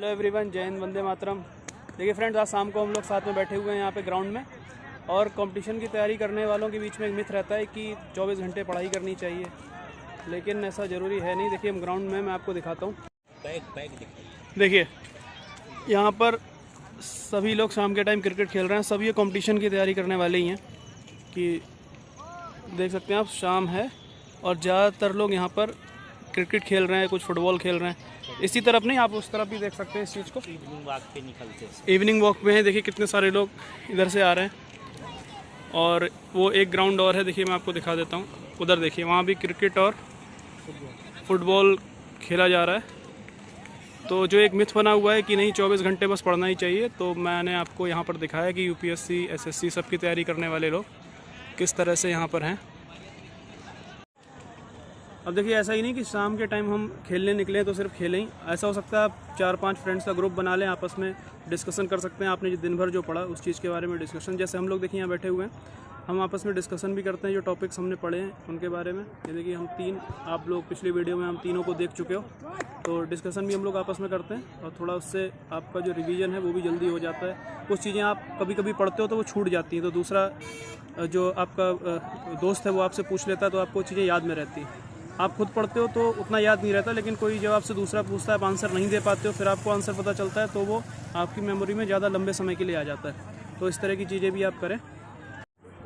Hello everyone, जय हिंद, वंदे मातरम। देखिए friends, आज शाम को हम लोग साथ में बैठे हुए हैं यहाँ पे ग्राउंड में, और कंपटीशन की तैयारी करने वालों के बीच में एक मिथ रहता है कि 24 घंटे पढ़ाई करनी चाहिए, लेकिन ऐसा ज़रूरी है नहीं। देखिए हम ग्राउंड में, मैं आपको दिखाता हूँ। देखिए यहाँ पर सभी लोग शाम के टाइम क्रिकेट खेल रहे हैं। सब ये कंपटीशन की तैयारी करने वाले ही हैं, कि देख सकते हैं आप, शाम है और ज़्यादातर लोग यहाँ पर क्रिकेट खेल रहे हैं, कुछ फुटबॉल खेल रहे हैं। इसी तरफ नहीं, आप उस तरफ भी देख सकते हैं इस चीज़ को। इवनिंग वॉक पे निकलते हैं। इवनिंग वॉक पे हैं। देखिए कितने सारे लोग इधर से आ रहे हैं। और वो एक ग्राउंड और है, देखिए मैं आपको दिखा देता हूँ। उधर देखिए, वहाँ भी क्रिकेट और फुटबॉल खेला जा रहा है। तो जो एक मिथ बना हुआ है कि नहीं 24 घंटे बस पढ़ना ही चाहिए, तो मैंने आपको यहाँ पर दिखाया कि यूपीएससी, एसएससी सब की तैयारी करने वाले लोग किस तरह से यहाँ पर हैं। अब देखिए, ऐसा ही नहीं कि शाम के टाइम हम खेलने निकले तो सिर्फ खेलें ही। ऐसा हो सकता है आप 4-5 फ्रेंड्स का ग्रुप बना लें, आपस में डिस्कशन कर सकते हैं। आपने जो दिन भर जो पढ़ा उस चीज़ के बारे में डिस्कशन, जैसे हम लोग देखिए यहाँ बैठे हुए हैं, हम आपस में डिस्कशन भी करते हैं जो टॉपिक्स हमने पढ़े हैं उनके बारे में। ये देखिए हम तीन, आप लोग पिछली वीडियो में हम तीनों को देख चुके हो, तो डिस्कशन भी हम लोग आपस में करते हैं, और थोड़ा उससे आपका जो रिवीजन है वो भी जल्दी हो जाता है। कुछ चीज़ें आप कभी कभी पढ़ते हो तो वो छूट जाती हैं, तो दूसरा जो आपका दोस्त है वो आपसे पूछ लेता है, तो आपको चीज़ें याद में रहती हैं। आप खुद पढ़ते हो तो उतना याद नहीं रहता, लेकिन कोई जब आपसे दूसरा पूछता है, आप आंसर नहीं दे पाते हो, फिर आपको आंसर पता चलता है, तो वो आपकी मेमोरी में ज़्यादा लंबे समय के लिए आ जाता है। तो इस तरह की चीज़ें भी आप करें।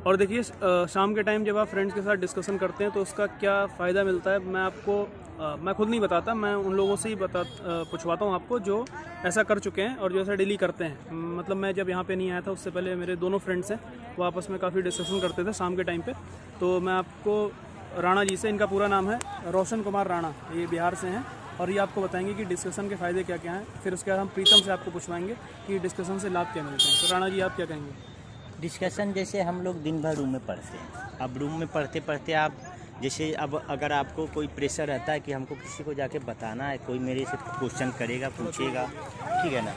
और देखिए शाम के टाइम जब आप फ्रेंड्स के साथ डिस्कशन करते हैं तो उसका क्या फ़ायदा मिलता है, मैं आपको मैं खुद नहीं बताता, मैं उन लोगों से ही पूछवाता हूँ आपको जो ऐसा कर चुके हैं और जो ऐसा डेली करते हैं। मतलब मैं जब यहाँ पे नहीं आया था उससे पहले मेरे दोनों फ्रेंड्स हैं, वो आपस में काफ़ी डिस्कशन करते थे शाम के टाइम पे। तो मैं आपको राणा जी से, इनका पूरा नाम है रोशन कुमार राणा, ये बिहार से हैं, और ये आपको बताएंगे कि डिस्कशन के फ़ायदे क्या क्या हैं। फिर उसके बाद हम प्रीतम से आपको पूछवाएंगे कि डिस्कसन से लाभ क्या मिलते हैं। तो राणा जी, आप क्या कहेंगे? डिस्कशन जैसे हम लोग दिन भर रूम में पढ़ते हैं। अब रूम में पढ़ते पढ़ते आप जैसे, अब अगर आपको कोई प्रेशर रहता है कि हमको किसी को जाके बताना है, कोई मेरे से क्वेश्चन करेगा, पूछेगा, ठीक है ना,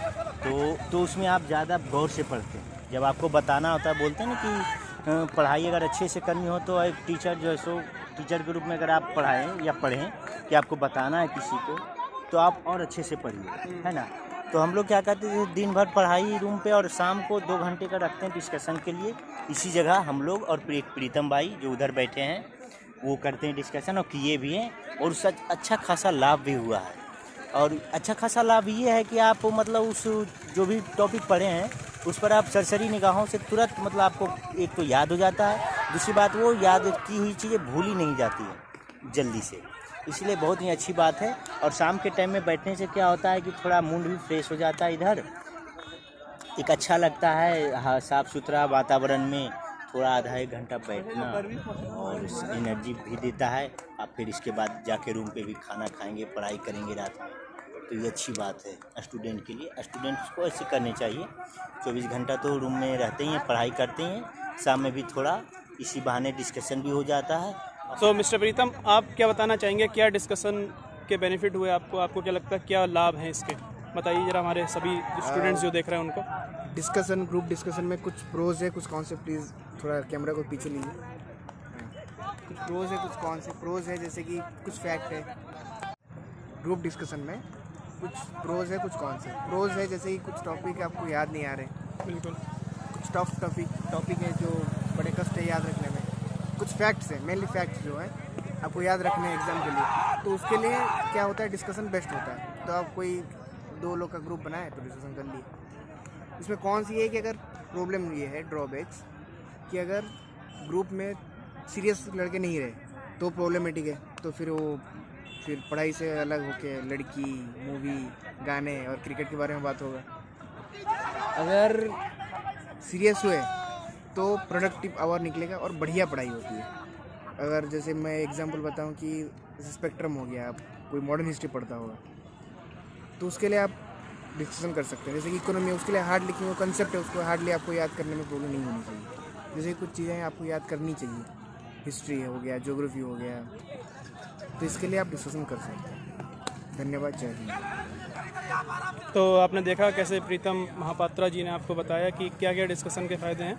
तो उसमें आप ज़्यादा गौर से पढ़ते हैं। जब आपको बताना होता है, बोलते हैं ना कि पढ़ाई अगर अच्छे से करनी हो तो एक टीचर जो है सो टीचर के रूप में अगर आप पढ़ाएं या पढ़ें कि आपको बताना है किसी को, तो आप और अच्छे से पढ़िए, है ना। तो हम लोग क्या करते थे, दिन भर पढ़ाई रूम पे, और शाम को 2 घंटे का रखते हैं डिस्कशन के लिए। इसी जगह हम लोग और प्रीतम भाई जो उधर बैठे हैं वो करते हैं डिस्कशन, और किए भी हैं, और उससे अच्छा खासा लाभ भी हुआ है। और अच्छा खासा लाभ ये है कि आप मतलब उस जो भी टॉपिक पढ़े हैं उस पर आप सरसरी निगाहों से तुरंत मतलब आपको एक तो याद हो जाता है, दूसरी बात वो याद की हुई चीज़ें भूली नहीं जाती है जल्दी से, इसलिए बहुत ही अच्छी बात है। और शाम के टाइम में बैठने से क्या होता है कि थोड़ा मूड भी फ्रेश हो जाता है, इधर एक अच्छा लगता है। हाँ, साफ़ सुथरा वातावरण में थोड़ा आधा 1 घंटा बैठना और एनर्जी भी देता है। आप फिर इसके बाद जाके रूम पे भी खाना खाएंगे, पढ़ाई करेंगे रात में, तो ये अच्छी बात है स्टूडेंट के लिए। स्टूडेंट्स को ऐसे करनी चाहिए। 24 घंटा तो रूम में रहते ही हैं, पढ़ाई करते हैं, शाम में भी थोड़ा इसी बहाने डिस्कशन भी हो जाता है। तो मिस्टर प्रीतम, आप क्या बताना चाहेंगे? क्या डिस्कशन के बेनिफिट हुए आपको? आपको क्या लगता है, क्या लाभ हैं इसके? बताइए जरा हमारे सभी स्टूडेंट्स जो देख रहे हैं उनको। डिस्कशन, ग्रुप डिस्कशन में कुछ प्रोज है, कुछ कौन से, प्लीज़ थोड़ा कैमरा को पीछे लीजिए। कुछ प्रोज है, कुछ कौन से प्रोज है, जैसे कि कुछ फैक्ट है। ग्रुप डिस्कशन में कुछ प्रोज है, कुछ कौन से प्रोज है, जैसे कि कुछ टॉपिक आपको याद नहीं आ रहे, बिल्कुल, कुछ टफ टॉपिक है जो बड़े कष्ट है याद रखने में। कुछ फैक्ट्स है, मेनली फैक्ट्स जो है आपको याद रखने हैं एग्ज़ाम के लिए, तो उसके लिए क्या होता है, डिस्कशन बेस्ट होता है। तो आप कोई 2 लोग का ग्रुप बनाए तो डिस्कशन कर लिए। इसमें कौन सी है कि अगर प्रॉब्लम ये है, ड्रॉबैक्स, कि अगर ग्रुप में सीरियस लड़के नहीं रहे तो प्रॉब्लमेटिक है, तो फिर पढ़ाई से अलग होके लड़की, मूवी, गाने और क्रिकेट के बारे में बात होगा। अगर सीरियस हुए तो प्रोडक्टिव आवर निकलेगा और बढ़िया पढ़ाई होती है। अगर जैसे मैं एग्जांपल बताऊं कि स्पेक्ट्रम हो गया, आप कोई मॉडर्न हिस्ट्री पढ़ता होगा तो उसके लिए आप डिस्कशन कर सकते हैं। जैसे कि इकोनॉमी, उसके लिए हार्ड लिखी हुई कंसेप्ट है, उसको हार्डली आपको याद करने में प्रॉब्लम नहीं होनी चाहिए। जैसे कुछ चीज़ें आपको याद करनी चाहिए, हिस्ट्री हो गया, ज्योग्राफी हो गया, तो इसके लिए आप डिस्कशन कर सकते हैं। धन्यवाद, जय हिंद। तो आपने देखा कैसे प्रीतम महापात्रा जी ने आपको बताया कि क्या क्या डिस्कशन के फ़ायदे हैं,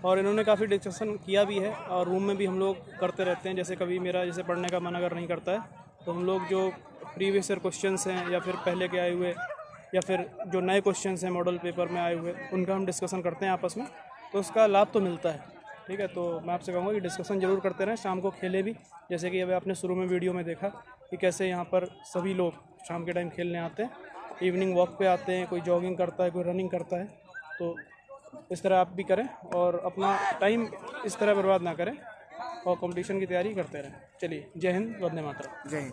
और इन्होंने काफ़ी डिस्कशन किया भी है, और रूम में भी हम लोग करते रहते हैं। जैसे कभी मेरा जैसे पढ़ने का मन अगर नहीं करता है तो हम लोग जो प्रीवियस ईयर क्वेश्चंस हैं या फिर पहले के आए हुए या फिर जो नए क्वेश्चन हैं मॉडल पेपर में आए हुए उनका हम डिस्कशन करते हैं आपस में, तो उसका लाभ तो मिलता है। ठीक है, तो मैं आपसे कहूँगा कि डिस्कशन ज़रूर करते रहें, शाम को खेले भी, जैसे कि अभी आपने शुरू में वीडियो में देखा कि कैसे यहाँ पर सभी लोग शाम के टाइम खेलने आते हैं, इवनिंग वॉक पे आते हैं, कोई जॉगिंग करता है, कोई रनिंग करता है। तो इस तरह आप भी करें और अपना टाइम इस तरह बर्बाद ना करें और कंपटीशन की तैयारी करते रहें। चलिए, जय हिंद, वंदे मातरम। जय हिंद।